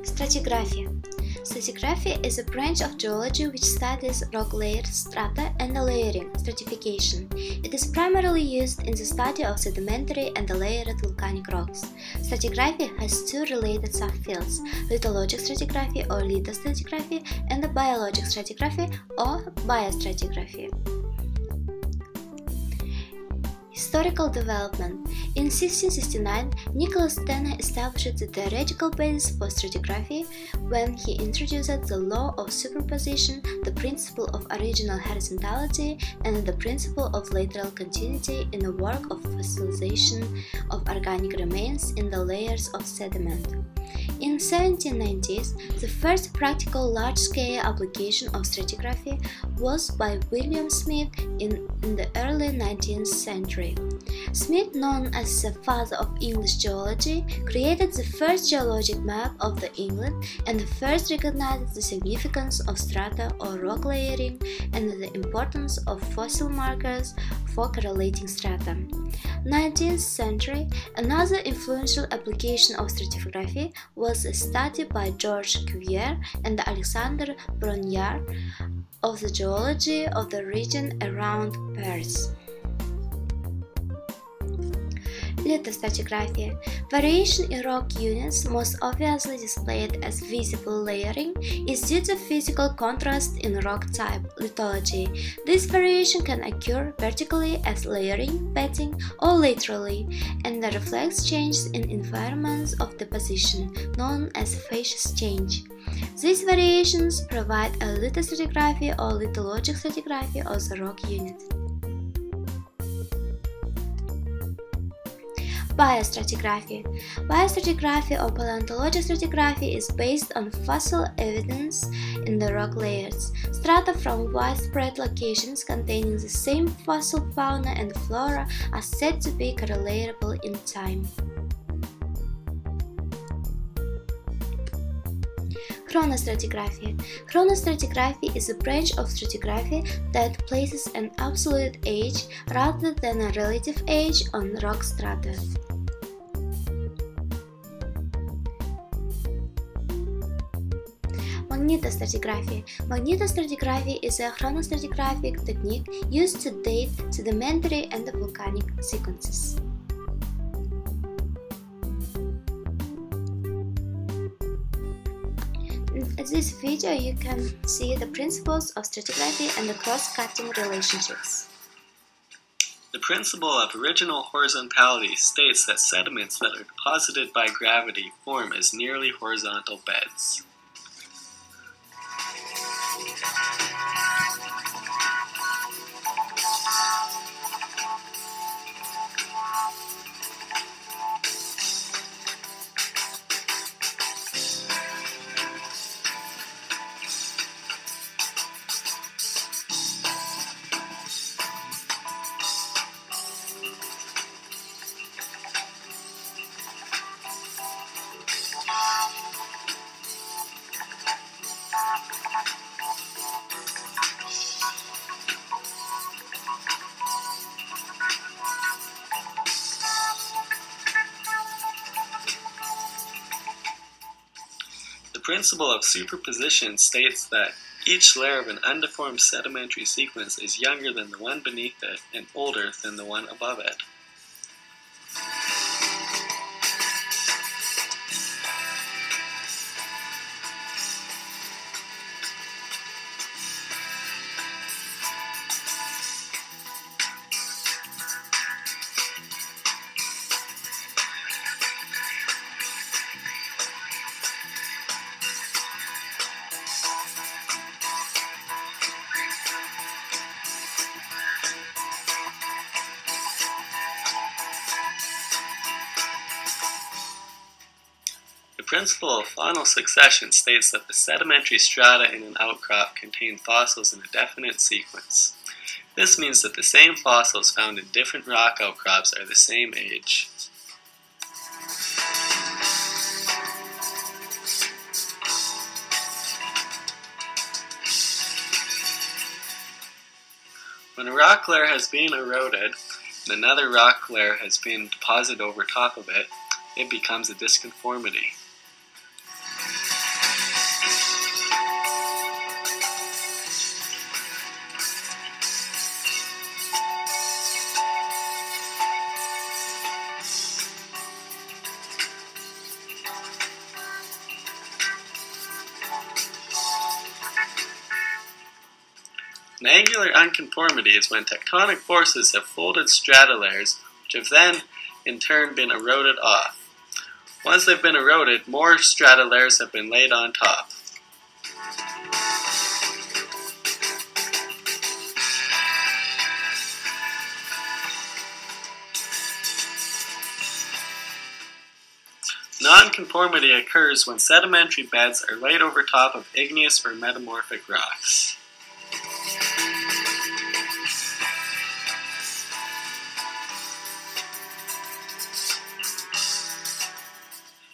Stratigraphy. Stratigraphy is a branch of geology which studies rock layers, strata, and the layering, stratification. It is primarily used in the study of sedimentary and layered volcanic rocks. Stratigraphy has two related subfields: lithologic stratigraphy or lithostratigraphy and the biologic stratigraphy or biostratigraphy. Historical development. In 1669, Nicholas Steno established the theoretical basis for stratigraphy when he introduced the law of superposition, the principle of original horizontality, and the principle of lateral continuity in the work of fossilization of organic remains in the layers of sediment. In 1790s, the first practical large-scale application of stratigraphy was by William Smith in the early 19th century. Smith, known as the father of English geology, created the first geologic map of England and first recognized the significance of strata or rock layering and the importance of fossil markers for correlating strata. 19th century, another influential application of stratigraphy was a study by George Cuvier and Alexander Brongniart of the geology of the region around Paris. Lithostratigraphy. Variation in rock units, most obviously displayed as visible layering, is due to physical contrast in rock type, lithology. This variation can occur vertically as layering, bedding, or laterally, and reflects changes in environments of deposition, known as facies change. These variations provide a lithostratigraphy or lithologic stratigraphy of the rock unit. Biostratigraphy. Biostratigraphy or paleontologic stratigraphy is based on fossil evidence in the rock layers. Strata from widespread locations containing the same fossil fauna and flora are said to be correlatable in time. Chronostratigraphy. Chronostratigraphy is a branch of stratigraphy that places an absolute age rather than a relative age on rock strata. Magnetostratigraphy. Magnetostratigraphy is a chronostratigraphic technique used to date sedimentary and volcanic sequences. In this video, you can see the principles of stratigraphy and the cross-cutting relationships. The principle of original horizontality states that sediments that are deposited by gravity form as nearly horizontal beds. The principle of superposition states that each layer of an undeformed sedimentary sequence is younger than the one beneath it and older than the one above it. The principle of faunal succession states that the sedimentary strata in an outcrop contain fossils in a definite sequence. This means that the same fossils found in different rock outcrops are the same age. When a rock layer has been eroded and another rock layer has been deposited over top of it, it becomes a disconformity. An angular unconformity is when tectonic forces have folded strata layers, which have then, in turn, been eroded off. Once they've been eroded, more strata layers have been laid on top. Nonconformity occurs when sedimentary beds are laid over top of igneous or metamorphic rocks.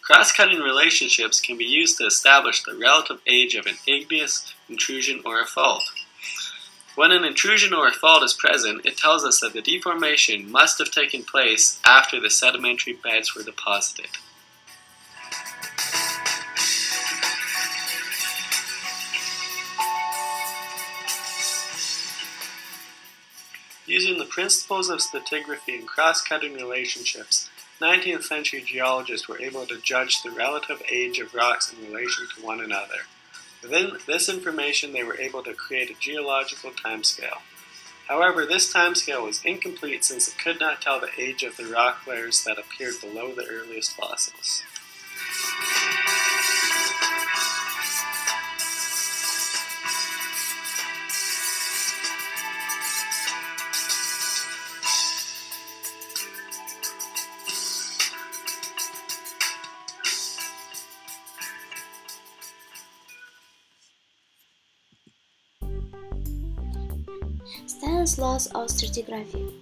Cross-cutting relationships can be used to establish the relative age of an igneous intrusion or a fault. When an intrusion or a fault is present, it tells us that the deformation must have taken place after the sedimentary beds were deposited. Using the principles of stratigraphy and cross-cutting relationships, 19th century geologists were able to judge the relative age of rocks in relation to one another. Within this information, they were able to create a geological timescale. However, this timescale was incomplete since it could not tell the age of the rock layers that appeared below the earliest fossils. Stanley's laws of stratigraphy.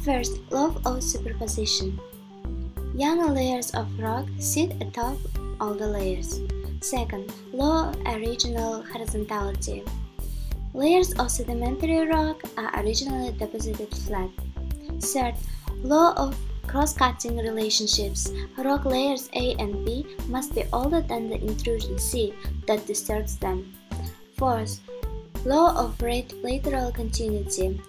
First, law of superposition. Young layers of rock sit atop all the layers. Second, law of original horizontality. Layers of sedimentary rock are originally deposited flat. Third, law of cross-cutting relationships. Rock layers A and B must be older than the intrusion C that disturbs them. Fourth, law of rate lateral continuity.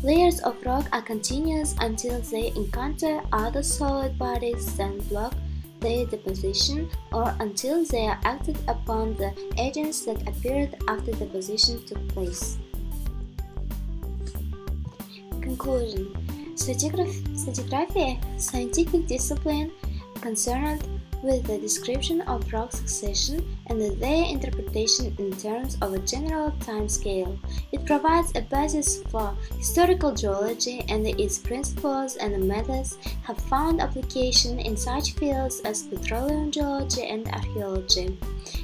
Layers of rock are continuous until they encounter other solid bodies that block their deposition, or until they are acted upon the agents that appeared after deposition took place. Conclusion. Stratigraphy, scientific discipline concerned with the description of rock succession and their interpretation in terms of a general time scale. It provides a basis for historical geology, and its principles and methods have found application in such fields as petroleum geology and archaeology.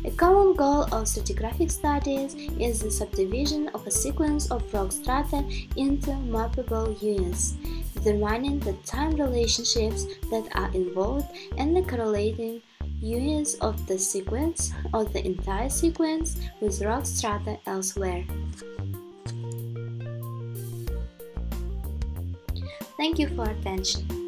A common goal of stratigraphic studies is the subdivision of a sequence of rock strata into mappable units, determining the time relationships that are involved and the correlating units of the sequence or the entire sequence with rock strata elsewhere. Thank you for attention.